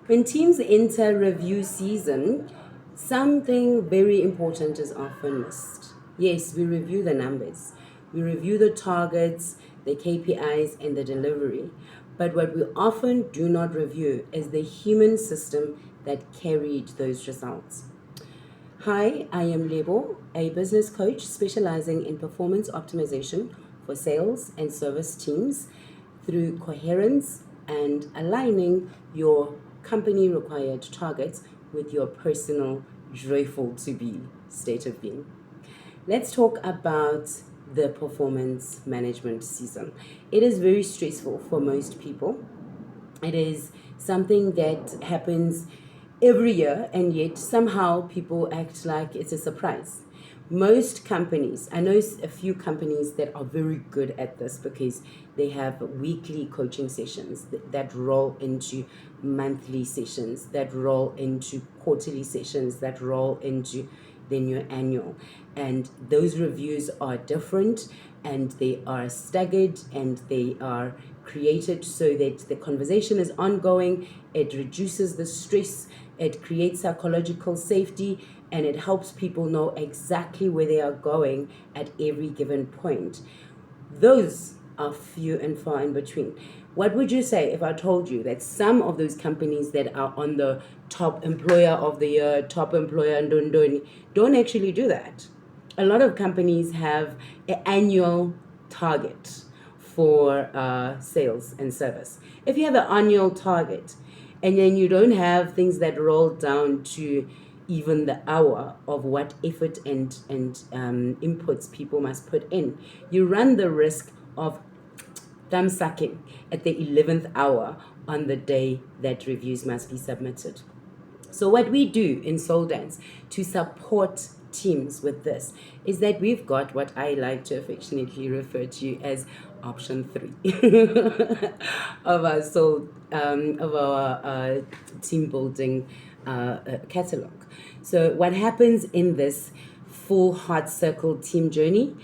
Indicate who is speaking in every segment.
Speaker 1: When teams enter review season, something very important is often missed. Yes, we review the numbers, we review the targets, the KPIs, and the delivery. But what we often do not review is the human system that carried those results. Hi, I am Lebo, a business coach specializing in performance optimization for sales and service teams through coherence and aligning your company required targets with your personal joyful to be state of being. Let's talk about the performance management season. It is very stressful for most people. It is something that happens every year, and yet somehow people act like it's a surprise. Most companies, I know a few companies that are very good at this because they have weekly coaching sessions that roll into monthly sessions, that roll into quarterly sessions, that roll into then your annual. And those reviews are different and they are staggered and they are created so that the conversation is ongoing, it reduces the stress, it creates psychological safety, and it helps people know exactly where they are going at every given point. Those are few and far in between. What would you say if I told you that some of those companies that are on the top employer of the year, top employer, and don't actually do that? A lot of companies have an annual target for sales and service. If you have an annual target and then you don't have things that roll down to even the hour of what effort and inputs people must put in, you run the risk of thumb sucking at the 11th hour on the day that reviews must be submitted. So what we do in Soul Dance to support teams with this is that we've got what I like to affectionately refer to as option 3 of our team building catalog. So what happens in this full heart circle team journey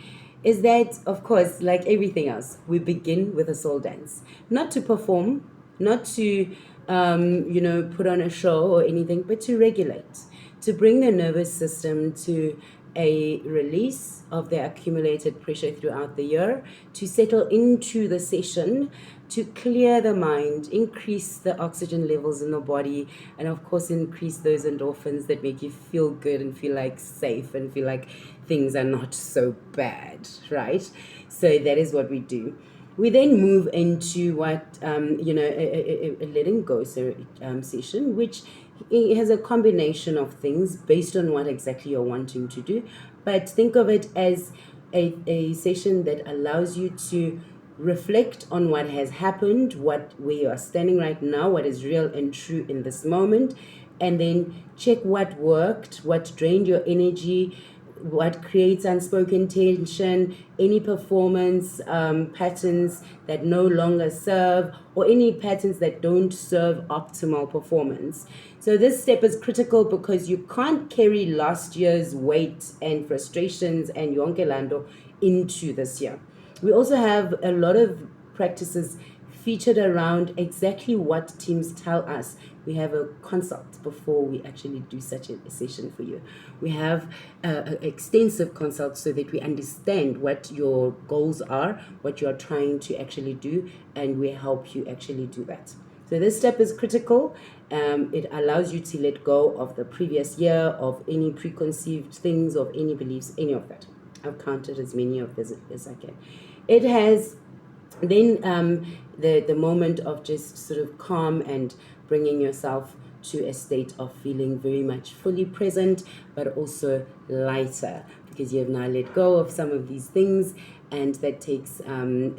Speaker 1: is that, of course, like everything else, we begin with a soul dance, not to perform, not to put on a show or anything, but to regulate, to bring the nervous system to a release of the accumulated pressure throughout the year, to settle into the session, to clear the mind, increase the oxygen levels in the body, and of course, increase those endorphins that make you feel good and feel like safe and feel like things are not so bad, right? So that is what we do. We then move into what, a letting go session, which has a combination of things based on what exactly you're wanting to do. But think of it as a session that allows you to reflect on what has happened, where you are standing right now, what is real and true in this moment, and then check what worked, what drained your energy, what creates unspoken tension, any performance patterns that no longer serve, or any patterns that don't serve optimal performance. So this step is critical because you can't carry last year's weight and frustrations and yonkelando into this year. We also have a lot of practices featured around exactly what teams tell us. We have a consult before we actually do such a session for you. We have an extensive consult so that we understand what your goals are, what you are trying to actually do, and we help you actually do that. So this step is critical. It allows you to let go of the previous year, of any preconceived things, of any beliefs, any of that. I've counted as many of this as I can. It has then the moment of just sort of calm and bringing yourself to a state of feeling very much fully present, but also lighter because you have now let go of some of these things, and that takes what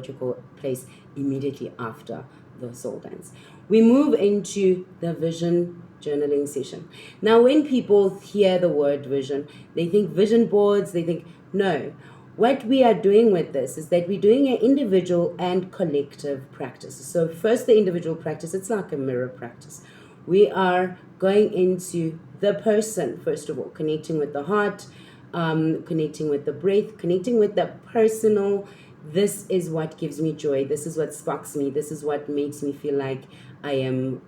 Speaker 1: you call place immediately after the soul dance. We move into the vision journaling session. Now, when people hear the word vision, they think vision boards, they think, no. What we are doing with this is that we're doing an individual and collective practice. So first the individual practice, it's like a mirror practice. We are going into the person, first of all, connecting with the heart, connecting with the breath, connecting with the personal this is what gives me joy, this is what sparks me, this is what makes me feel like I am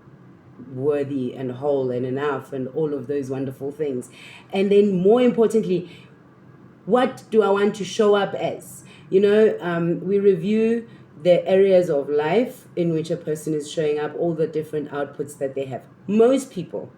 Speaker 1: worthy and whole and enough and all of those wonderful things. And then more importantly, what do I want to show up as? We review the areas of life in which a person is showing up, all the different outputs that they have. Most people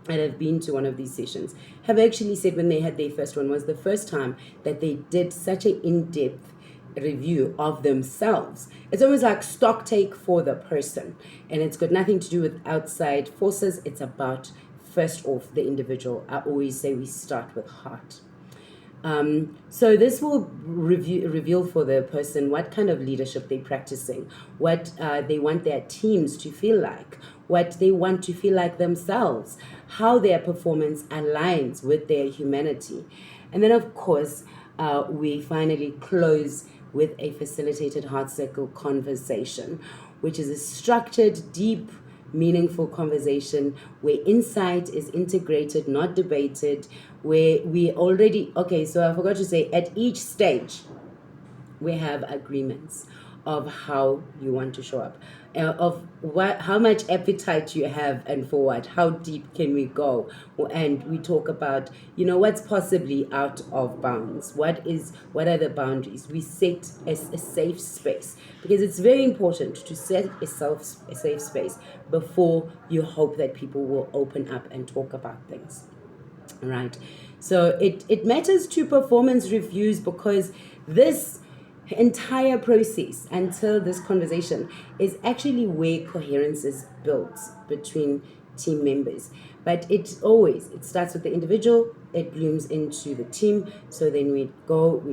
Speaker 1: that have been to one of these sessions have actually said when they had their first one was the first time that they did such an in-depth review of themselves. It's almost like stock take for the person, and it's got nothing to do with outside forces. It's about first off the individual. I always say we start with heart. So this will reveal for the person what kind of leadership they're practicing, what they want their teams to feel like, what they want to feel like themselves, how their performance aligns with their humanity. And then, of course, we finally close with a facilitated heart circle conversation, which is a structured, deep, meaningful conversation where insight is integrated, not debated, where we already, okay, so I forgot to say, at each stage, we have agreements of how you want to show up, of how much appetite you have, and for what, how deep can we go, and we talk about what's possibly out of bounds, what are the boundaries. We set a safe space, because it's very important to set a safe space before you hope that people will open up and talk about things. Right. So it matters to performance reviews, because this entire process until this conversation is actually where coherence is built between team members. But it starts with the individual, it blooms into the team. So then we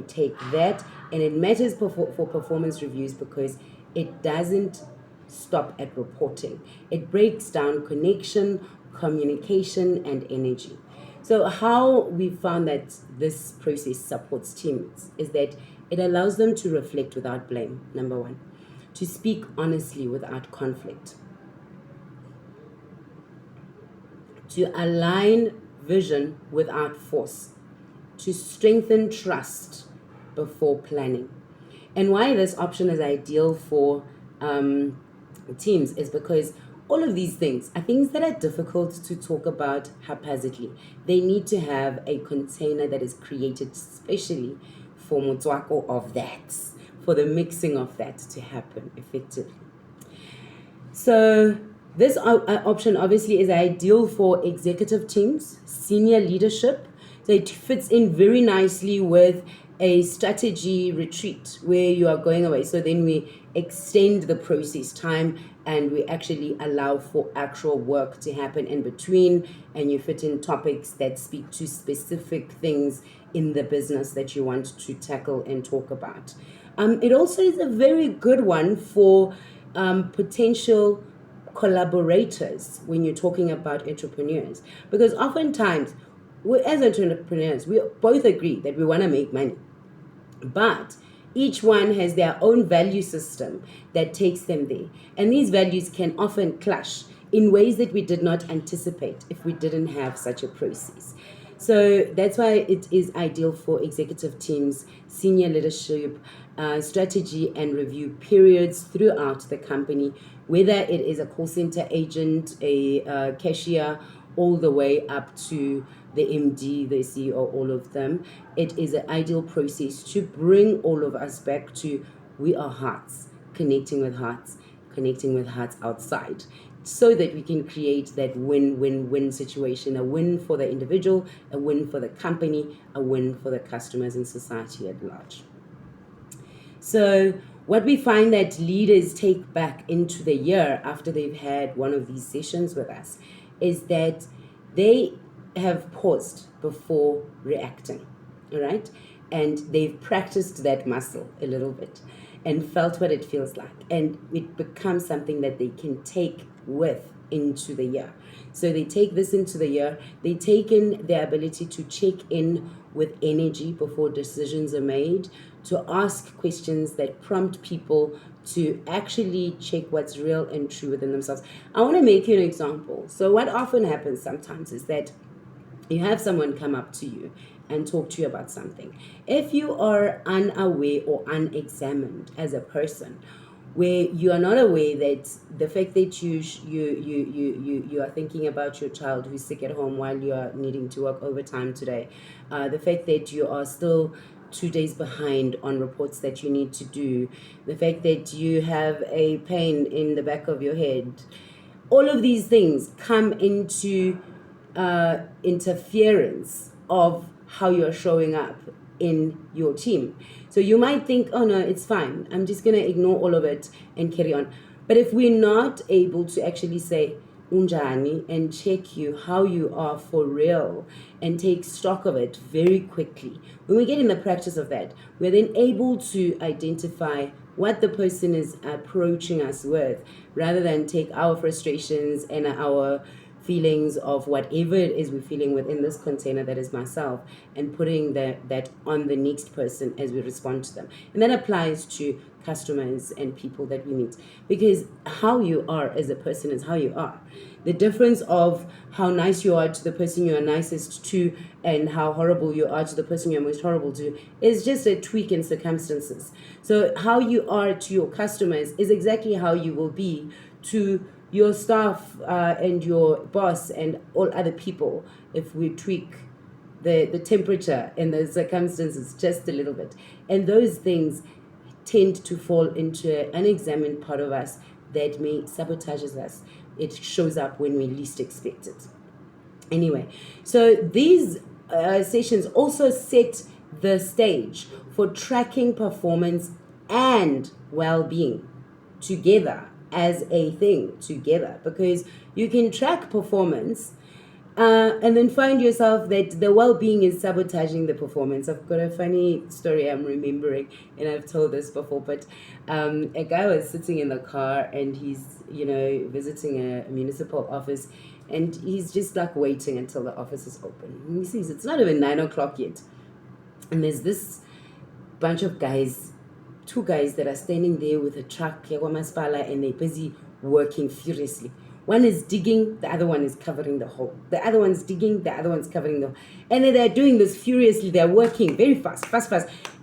Speaker 1: take that, and it matters for performance reviews because it doesn't stop at reporting. It breaks down connection, communication, and energy. So how we found that this process supports teams is that it allows them to reflect without blame, number one, to speak honestly without conflict, to align vision without force, to strengthen trust before planning. And why this option is ideal for teams is because all of these things are things that are difficult to talk about haphazardly. They need to have a container that is created specially for motswako of that, for the mixing of that to happen effectively. So this option obviously is ideal for executive teams, senior leadership. So it fits in very nicely with a strategy retreat where you are going away. So then we extend the process time and we actually allow for actual work to happen in between, and you fit in topics that speak to specific things in the business that you want to tackle and talk about. It also is a very good one for potential collaborators when you're talking about entrepreneurs, because oftentimes as entrepreneurs we both agree that we want to make money, but each one has their own value system that takes them there, and these values can often clash in ways that we did not anticipate if we didn't have such a process. So that's why it is ideal for executive teams, senior leadership, strategy and review periods throughout the company, whether it is a call center agent, a cashier, all the way up to the MD, the CEO, all of them. It is an ideal process to bring all of us back to we are hearts, connecting with hearts outside, so that we can create that win-win-win situation, a win for the individual, a win for the company, a win for the customers and society at large. So what we find that leaders take back into the year after they've had one of these sessions with us is that they have paused before reacting, all right? And they've practiced that muscle a little bit and felt what it feels like. And it becomes something that they can take with into the year. So they take this into the year, they take in their ability to check in with energy before decisions are made, to ask questions that prompt people to actually check what's real and true within themselves. I want to make you an example. So what often happens sometimes is that you have someone come up to you and talk to you about something. If you are unaware or unexamined as a person, where you are not aware that the fact that you are thinking about your child who's sick at home while you are needing to work overtime today, the fact that you are still 2 days behind on reports that you need to do, the fact that you have a pain in the back of your head, all of these things come into interference of how you're showing up in your team. So you might think, oh no, it's fine, I'm just going to ignore all of it and carry on. But if we're not able to actually say unjani and check you how you are for real and take stock of it very quickly, when we get in the practice of that, we're then able to identify what the person is approaching us with, rather than take our frustrations and our feelings of whatever it is we're feeling within this container that is myself, and putting that on the next person as we respond to them. And that applies to customers and people that we meet, because how you are as a person is how you are. The difference of how nice you are to the person you are nicest to and how horrible you are to the person you're most horrible to is just a tweak in circumstances. So how you are to your customers is exactly how you will be to your staff and your boss and all other people if we tweak the temperature and the circumstances just a little bit. And those things tend to fall into an unexamined part of us that may sabotages us. It shows up when we least expect it. Anyway, so these sessions also set the stage for tracking performance and well-being together as a thing together, because you can track performance and then find yourself that the well-being is sabotaging the performance. I've got a funny story I'm remembering, and I've told this before, but a guy was sitting in the car and he's, visiting a municipal office, and he's just like waiting until the office is open. And he sees it's not even 9 o'clock yet. And there's this bunch of guys, two guys that are standing there with a truck, and they're busy working furiously. One is digging, the other one is covering the hole. The other one's digging, the other one's covering the hole. And then they're doing this furiously. They're working very fast.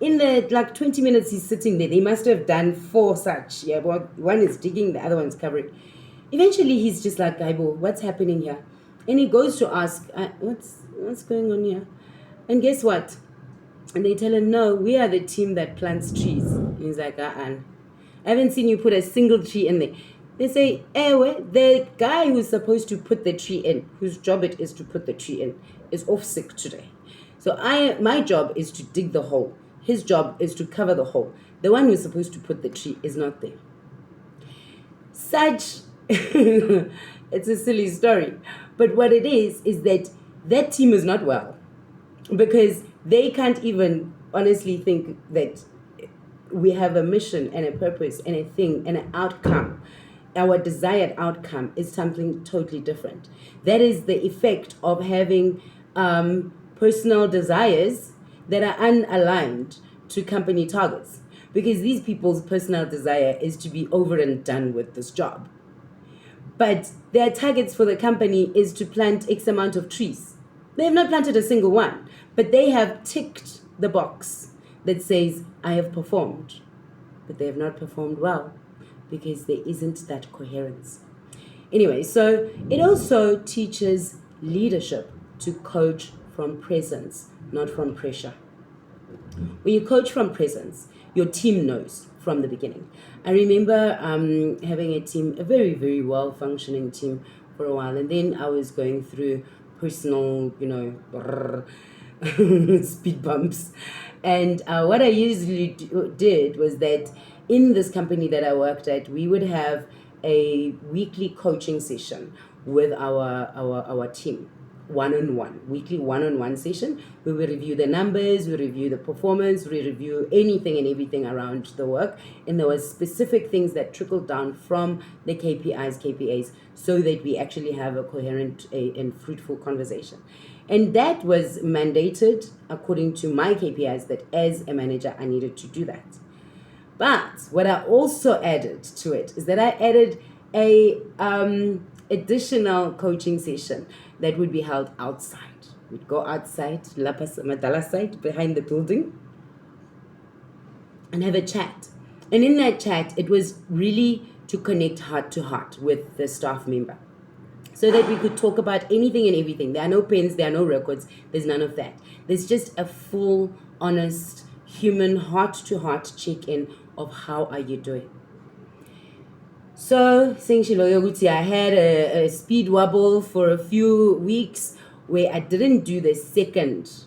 Speaker 1: In the 20 minutes he's sitting there, they must have done 4 such. Yeah, one is digging, the other one's covering. Eventually he's just like, Gaibo, what's happening here? And he goes to ask, what's going on here? And guess what? And they tell him, no, we are the team that plants trees. He's like, I haven't seen you put a single tree in there. They say, the guy who's supposed to put the tree in, whose job it is to put the tree in, is off sick today. So my job is to dig the hole. His job is to cover the hole. The one who's supposed to put the tree is not there. Such, it's a silly story. But what it is that team is not well, because they can't even honestly think that we have a mission and a purpose and a thing and an outcome. Our desired outcome is something totally different. That is the effect of having personal desires that are unaligned to company targets. Because these people's personal desire is to be over and done with this job. But their targets for the company is to plant X amount of trees. They have not planted a single one, but they have ticked the box that says, I have performed. But they have not performed well, because there isn't that coherence. Anyway, so it also teaches leadership to coach from presence, not from pressure. When you coach from presence, your team knows from the beginning. I remember having a team, a very, very well-functioning team for a while, and then I was going through personal, speed bumps. And what I usually did was that in this company that I worked at, we would have a weekly coaching session with our team, weekly one-on-one session. We will review the numbers, we review the performance, we review anything and everything around the work. And there was specific things that trickled down from the KPIs, so that we actually have a coherent and fruitful conversation. And that was mandated according to my KPIs, that as a manager, I needed to do that. But what I also added to it is that I added a additional coaching session that would be held outside. We'd go outside, Lapas Madala side, behind the building, and have a chat. And in that chat, it was really to connect heart to heart with the staff member so that we could talk about anything and everything. There are no pens, there are no records, there's none of that. There's just a full, honest, human, heart to heart check in of how are you doing. So, I had a speed wobble for a few weeks where I didn't do the second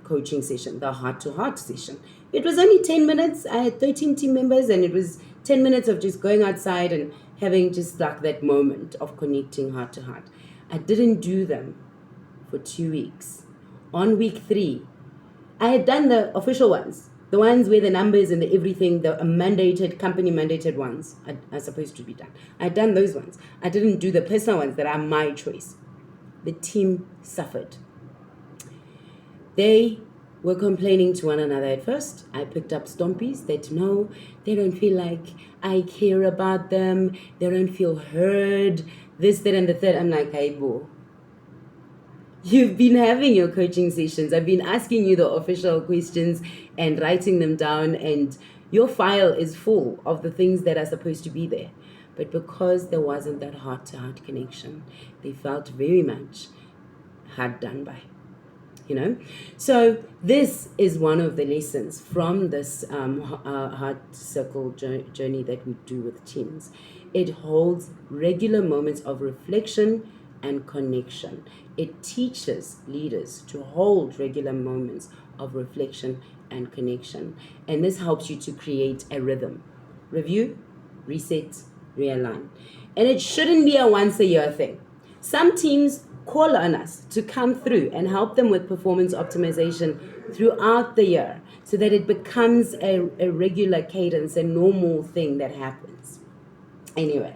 Speaker 1: coaching session, the heart to heart session. It was only 10 minutes. I had 13 team members, and it was 10 minutes of just going outside and having just like that moment of connecting heart to heart. I didn't do them for 2 weeks. On week 3, I had done the official ones, the ones where the numbers and the everything, the mandated, company mandated ones are supposed to be done. I had done those ones. I didn't do the personal ones that are my choice. The team suffered. They were complaining to one another at first. I picked up stompies that no, they don't feel like I care about them. They don't feel heard. This, that, and the third. I'm like, hey, boo. You've been having your coaching sessions. I've been asking you the official questions and writing them down, and your file is full of the things that are supposed to be there. But because there wasn't that heart-to-heart connection, they felt very much hard done by. So this is one of the lessons from this heart circle journey that we do with teams. It holds regular moments of reflection and connection. It teaches leaders to hold regular moments of reflection and connection, and this helps you to create a rhythm. Review, reset, realign. And it shouldn't be a once a year thing. Some teams call on us to come through and help them with performance optimization throughout the year so that it becomes a regular cadence, a normal thing that happens. Anyway,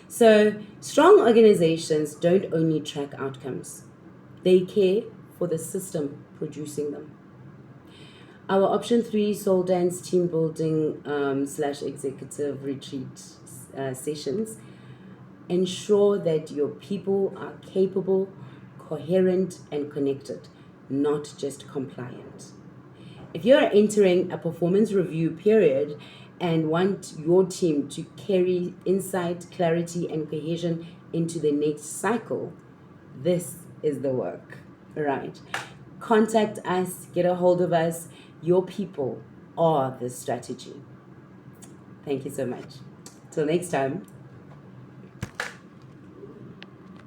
Speaker 1: so strong organizations don't only track outcomes, they care for the system producing them. Our option 3 soul dance team building / executive retreat sessions ensure that your people are capable, coherent, and connected, not just compliant. If you're entering a performance review period and want your team to carry insight, clarity, and cohesion into the next cycle, this is the work, right? Contact us, get a hold of us. Your people are the strategy. Thank you so much. Till next time.